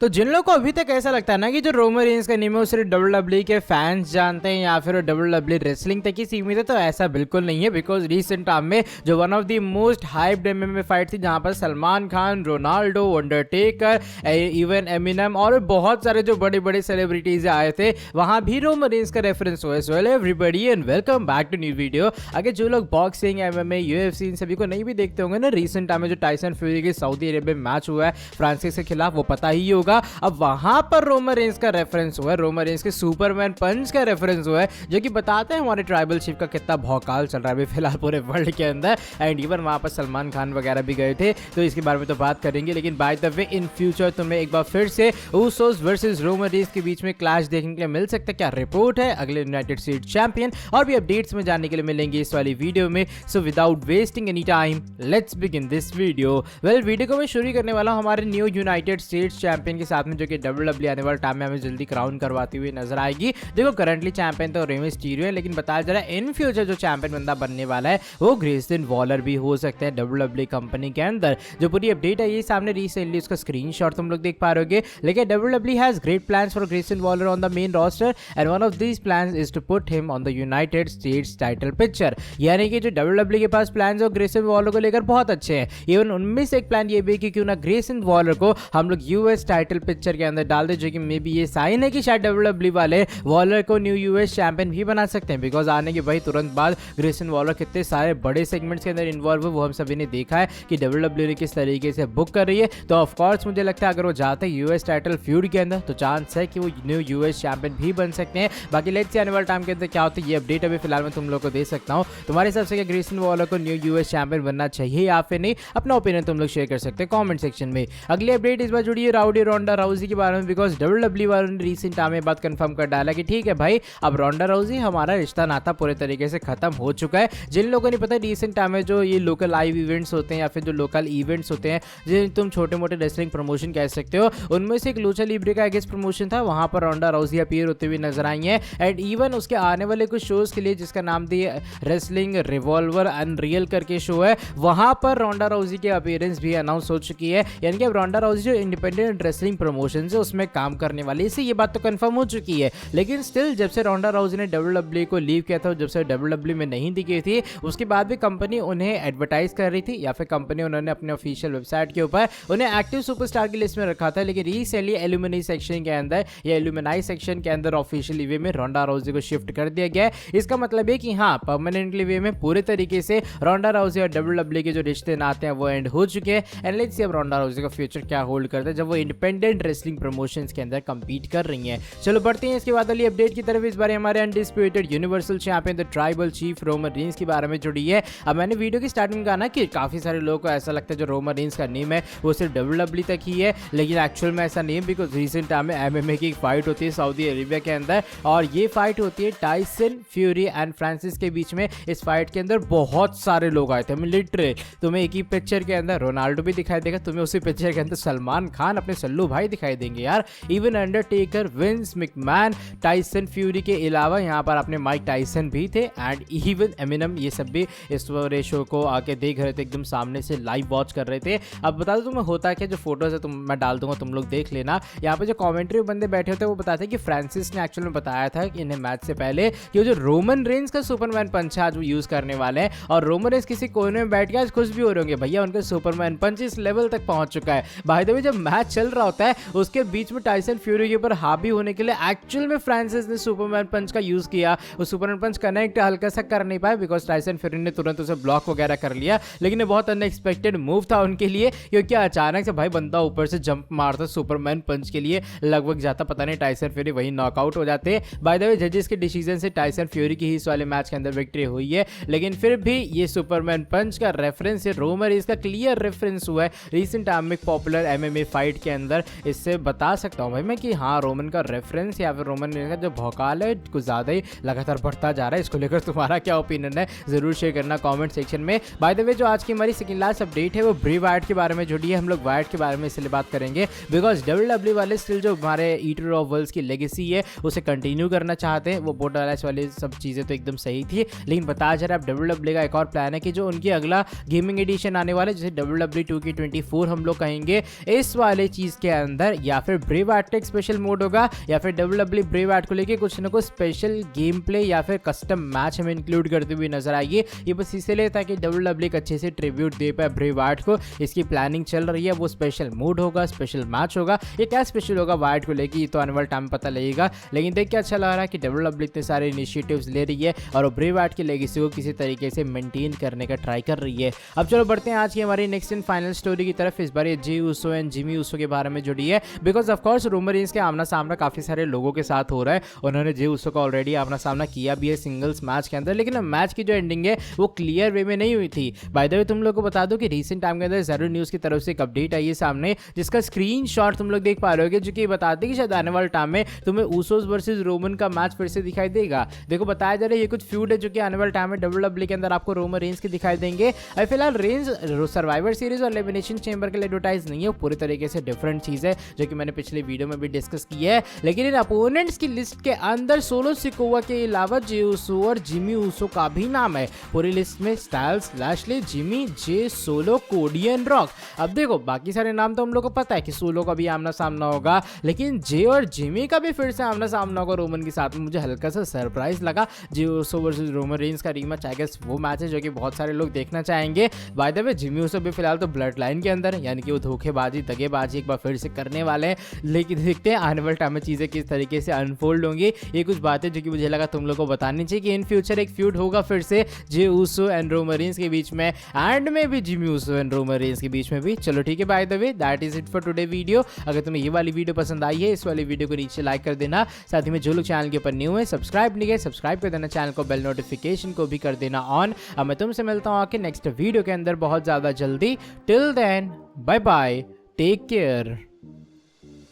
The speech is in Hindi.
तो जिन लोगों को अभी तक ऐसा लगता है ना कि जो रोमन रेंज का नेम है वो सिर्फ डब्ल्यूडब्ल्यूई के फैंस जानते हैं या फिर डब्ल्यूडब्ल्यूई रेसलिंग तक ही सीमित है, तो ऐसा बिल्कुल नहीं है। बिकॉज रिसेंट टाइम में जो one of the most hyped MMA fight थी जहां पर Salman Khan, Ronaldo, Undertaker, even Eminem और बहुत सारे जो बड़े बड़े सेलिब्रिटीज आए थे, वहां भी रोमन रेंज का रेफरेंस हुआ है। So hello everybody and welcome back to new video. अगर जो लोग बॉक्सिंग, एमएमए, यूएफसी इन सभी को नहीं भी देखते होंगे ना, रिसेंट टाइम में जो टाइसन फ्यूरी के सऊदी अरेबिया में मैच हुआ है फ्रांसिस के खिलाफ, वो पता ही होगा। अब वहां पर रोमन रेंज का रेफरेंस हुआ है, रोमन रेंज के सुपरमैन पंच का रेफरेंस हुआ है, जो कि बताते हैं हमारे ट्राइबल चीफ का कितना भौकाल चल रहा है अभी फिलहाल पूरे वर्ल्ड के अंदर। एंड इवन वहां पर सलमान खान वगैरह भी गए थे, तो इसके बारे में तो बात करेंगे। लेकिन by the way in future तुम्हें एक बार फिर से ऊसोस वर्सेस रोमन रेंज के बीच में क्लैश देखने के लिए मिल सकता है। क्या रिपोर्ट है अगले यूनाइटेड स्टेट्स चैंपियन, और भी अपडेट्स में जानने के लिए मिलेंगे इस वाली वीडियो में। So without wasting any time let's begin this video. Well, video को मैं शुरू करने वाला हूं हमारे न्यू यूनाइटेड स्टेट्स चैंपियन के साथ में, जो कि डब्ल्यूडब्ल्यूई आने वाले टाइम में हमें जल्दी क्राउन करवाती हुई नजर आएगी। देखो, करंटली चैंपियन तो रे मिस्टीरियो है, लेकिन बताया जा रहा है इन फ्यूचर जो चैंपियन बंदा बनने वाला है वो ग्रेसन वॉलर भी हो सकते हैं डब्ल्यूडब्ल्यूई कंपनी के अंदर। जो पूरी अपडेट है ये सामने रिसेंटली उसका स्क्रीनशॉट तुम लोग देख पा रहे होगे। लेकिन WWE has great plans for Grayson Waller on the main roster and one of these plans is to put him on the United States title picture. यानी कि जो डब्ल्यूडब्ल्यूई के पास प्लान्स है ग्रेसन वॉलर को लेकर बहुत अच्छे हैं। इवन उनमें से एक प्लान ये भी कि क्यों ना ग्रेसन वॉलर को हम लोग यूएस टाइटल पिक्चर के अंदर डाल दे, जो कि मे बी ये साइन है कि शायद डब्ल्यूडब्ल्यूई वाले वॉलर को न्यू यूएस चैंपियन भी बना सकते हैं। बिकॉज आने के भाई तुरंत बाद ग्रेसन वॉलर कितने सारे बड़े सेगमेंट्स के अंदर इन्वॉल्व है वो हम सभी ने देखा है कि डब्ल्यूडब्ल्यूई ने किस तरीके से बुक कर रही है। तो ऑफकोर्स मुझे लगता है अगर वो जाते हैं यूएस टाइटल फ्यूड के अंदर तो चांस है कि वो न्यू यूएस चैंपियन भी बन सकते हैं। बाकी लेट्स सी आने वाले टाइम के अंदर क्या होता है, ये अपडेट अभी फिलहाल मैं तुम लोग को दे सकता हूँ। तुम्हारे हिसाब से क्या ग्रेसन वॉलर को न्यू यूएस चैंपियन बनना चाहिए या फिर नहीं? अपना ओपिनियन तुम लोग शेयर कर सकते हैं कमेंट सेक्शन में। अगली अपडेट इस बार जुड़ी है राउडी रोंडा राउजी के बारे में। बिकॉज डब्ल्यूडब्ल्यूई वालों ने रिसेंट टाइम में बात कंफर्म कर डाला कि ठीक है भाई, अब रोंडा राउजी हमारा रिश्ता नाता पूरे तरीके से खत्म हो चुका है। जिन लोगों ने पता है रिसेंट टाइम में जो ये लोकल लाइव इवेंट्स होते हैं या फिर जो लोकल इवेंट्स होते हैं, जिन तुम छोटे मोटे रेसलिंग प्रमोशन कह सकते हो, उनमें से एक लूचा लिब्रे का गेस्ट प्रमोशन था, वहां पर रोंडा राउजी अपीयर होते हुए नजर आई है। एंड इवन उसके आने वाले कुछ शोज के लिए जिसका नाम दिया रेसलिंग रिवॉल्वर अनरियल करके शो है, वहां पर रोंडा राउजी की अपीयरेंस भी अनाउंस हो चुकी है। यानी कि अब रोंडा राउजी जो इंडिपेंडेंट रेसलिंग प्रमोशन है उसमें काम करने वाली है, इससे ये बात तो कंफर्म हो चुकी है। लेकिन स्टिल जब से रोंडा राउजी ने डब्ल्यूडब्ल्यूई को लीव किया था, जब से डब्ल्यूडब्ल्यूई में नहीं दिखी थी, उसके बाद भी कंपनी उन्हें एडवर्टाइज कर रही थी या फिर कंपनी उन्होंने अपने ऑफिशियल वेबसाइट के ऊपर उन्हें एक्टिव सुपरस्टार की लिस्ट में रखा था। लेकिन रिसेंटली एल्यूमिनी सेक्शन के अंदर या एल्यूमिनाई सेक्शन के अंदर ऑफिशियली वे में रोंडा राउजी को शिफ्ट कर दिया गया है। इसका मतलब है कि हाँ, परमानेंटली वे में पूरे तरीके से रोंडा राउजी और डब्ल्यूडब्ल्यूई के जो रिश्ते नाते हैं वो एंड हो चुके हैं। एंड लेट्स सी अब रोंडा राउजी का फ्यूचर क्या होल्ड करता है जब वो इंडिपेंडेंट रेसलिंग प्रमोशंस के अंदर कंपीट कर रही हैं। चलो बढ़ते हैं इसके बाद वाली अपडेट की तरफ। इस बार हमारे undisputed universal champion the tribal chief Roman Reigns के बारे में जुड़ी है। अब मैंने वीडियो की स्टार्टिंग में कहा ना कि काफी सारे लोगों को ऐसा लगता है जो रोमन रेंज का नेम है वो सिर्फ डब्ल्यूडब्ल्यूई तक ही है, लेकिन एक्चुअल में ऐसा नहीं है। बिकॉज रिसेंट टाइम में एमएमए की एक फाइट होती है सऊदी अरेबिया के अंदर, और ये फाइट होती है टाइसन फ्यूरी एंड फ्रांसिस के बीच में। इस फाइट के अंदर बहुत सारे लोग आए थे, लिटरली तुम्हें एक ही पिक्चर के अंदर रोनाल्डो भी दिखाई देगा, तुम्हें उसी पिक्चर के अंदर सलमान खान अपने सल्लू भाई दिखाई देंगे यार। Even Undertaker, Vince McMahon, Tyson fury के अलावा यहाँ पर अपने माइक टाइसन भी थे एंड इवन एमिनम, ये सब भी इस शो को आके देख रहे थे, एकदम सामने से लाइव वॉच कर रहे थे। अब बता दो तुम्हें होता क्या, जो फोटोज है मैं डाल दूंगा, तुम लोग देख लेना। यहाँ पे जो कमेंट्री बंदे बैठे होते हैं वो बताते हैं कि फ्रांसिस ने एक्चुअल में बताया था कि इन्हें मैच से पहले कि जो रोमन रेंज का सुपरमैन पंच आज वो यूज करने वाले हैं, और रोमन रेंज किसी कोने में बैठ के आज खुश भी हो रहे होंगे, भैया उनका सुपरमैन पंच इस लेवल तक पहुंच चुका है। बाय द वे जब मैच चल रहा होता है उसके बीच में टाइसन फ्यूरी के ऊपर हावी होने के लिए एक्चुअल में फ्रांसिस ने सुपरमैन पंच का यूज किया। वो सुपरमैन पंच कनेक्ट हल्का सा कर नहीं पाया बिकॉज टाइसन फ्यूरी ने तुरंत उसे ब्लॉक वगैरह कर लिया। लेकिन ये बहुत अनएक्सपेक्टेड मूव था उनके लिए, क्योंकि अचानक से भाई बंदा ऊपर से जंप मारता सुपरमैन पंच के लिए, लगभग जाता पता नहीं टाइसन फ्यूरी वही नॉकआउट हो जाते। बाय द वे जजेस के डिसीजन से टाइसन फ्यूरी की ही इस वाले मैच के अंदर विक्ट्री हुई है। लेकिन फिर भी ये सुपरमैन पंच का रेफरेंस है रोमन रेंज का क्लियर रेफरेंस हुआ है रिसेंट टाइम में पॉपुलर एमएमए फाइट के अंदर। इससे बता सकता हूं भाई मैं कि हाँ, रोमन का रेफरेंस या फिर रोमन रेंज का जो भौकाल है कुछ ज्यादा ही लगातार बढ़ता जा रहा है। इसको लेकर तुम्हारा क्या ओपिनियन है जरूर शेयर करना कमेंट सेक्शन में। बाय द वे जो आज की हमारी सेकंड लास्ट अपडेट है वो ब्रे वाइट के बारे में जुड़ी है। हम लोग वाइट के बारे में इसलिए बात करेंगे बिकॉज डब्ल्यूडब्ल्यूई वाले स्टिल जो हमारे ईटर ऑफ वर्ल्ड्स की लेगेसी है उसे कंटिन्यू करना चाहते हैं। वो बोटरलेस वाली सब चीजें तो एकदम सही थी, लेकिन बताया जा रहा है अब डब्ल्यूडब्ल्यूई का एक और प्लान है कि जो उनकी अगला गेमिंग एडिशन आने वाला है जिसे डब्ल्यूडब्ल्यूई 2K24 हम लोग कहेंगे, इस वाले चीज के अंदर, या फिर ब्रे वाइट का एक स्पेशल मोड होगा, या फिर WWE ब्रे वाइट को लेके कुछ ना कुछ स्पेशल गेम प्ले या फिर कस्टम मैच हमें इंक्लूड करते हुए नजर आएगी। ये बस इसलिए ताकि WWE एक अच्छे से ट्रिब्यूट दे पाए ब्रे वाइट को। इसकी प्लानिंग चल रही है, वो स्पेशल मोड होगा, स्पेशल मैच होगा। ये क्या स्पेशल होगा वाइट को लेके, ये तो आने वाले टाइम पता लगेगा। लेकिन देख के अच्छा लग रहा है कि WWE इतने सारे इनिशिएटिव्स ले रही है और ब्रे वाइट की लेगेसी को किसी तरीके से मेंटेन करने का ट्राई कर रही है। अब चलो बढ़ते हैं आज की हमारी नेक्स्ट एंड फाइनल स्टोरी की तरफ। इस बार ये Jey Uso and Jimmy Uso के बारे में जुड़ी है, because of course Roman Reigns के आमना सामना काफी सारे लोगों के साथ हो रहा है। उन्होंने जे ऊसो का ऑलरेडी आमना सामना किया भी है सिंगल्स मैच के अंदर, लेकिन मैच की जो एंडिंग है वो क्लियर वे में नहीं हुई थी। बाय द वे तुम लोग को बता दो कि रीसेंट टाइम के अंदर ज़रूर न्यूज़ की तरफ से एक अपडेट आई है सामने, जिसका स्क्रीनशॉट तुम लोग देख पा रहे होगे, जो कि बताते कि शायद आने वाले टाइम में तुम्हें ऊसोस वर्सेस रोमन का मैच फिर से दिखाई देगा। देखो बताया जा रहा है ये कुछ फ्यूड है जो कि आने वाले टाइम में WWE के अंदर आपको रोमन रेंस के दिखाई देंगे। अभी फिलहाल रेंस सर्वाइवर सीरीज और एलिमिनेशन चेंबर के लिए एडवर्टाइज नहीं है, वो पूरी तरीके से डिफरेंट चीज़ है जो कि मैंने पिछले वीडियो में भी डिस्कस की है। लेकिन इन अपोनेंट्स की लिस्ट के अंदर सोलो सिकोवा के अलावा जे ऊसो और जिमी ऊसो का भी नाम है। पूरी लिस्ट में स्टाइल्स, लैशली, जिमी, जे, सोलो, कोडी एंड रॉक। अब देखो बाकी सारे नाम तो हम लोग को पता है कि सोलो का भी आमना सामना होगा, लेकिन जे और जिमी का भी फिर से आमना सामना होगा रोमन के साथ में। मुझे हल्का सा सरप्राइज लगा। Jey Uso versus Roman Reigns का रीमैच आई गेस वो मैच है जो कि बहुत सारे लोग देखना चाहेंगे। By the way Jimmy Uso भी फिलहाल तो ब्लड लाइन के अंदर, यानी कि वो धोखेबाजी दगेबाजी एक बार फिर से करने वाले हैं। लेकिन देखते हैं आने वाले टाइम में चीज़ें किस तरीके से अनफोल्ड होंगी। ये कुछ बातें जो कि मुझे लगा तुम लोग को बतानी चाहिए कि इन फ्यूचर एक फ्यूड होगा फिर से Jey Uso and Roman Reigns के बीच में, एंड में भी Jimmy Uso and Roman Reigns के बीच में भी। चलो ठीक है, by the way that is it for today video. अगर तुम्हें ये वाली वीडियो पसंद आई है, इस वाली वीडियो को नीचे लाइक कर देना। साथ ही में जो लोग चैनल के ऊपर न्यू है, सब्सक्राइब नहीं है, सब्सक्राइब कर देना चैनल को, बेल नोटिफिकेशन को भी कर देना ऑन। अब मैं तुमसे मिलता हूँ आके नेक्स्ट वीडियो के अंदर बहुत ज़्यादा जल्दी। Till then bye bye, take care.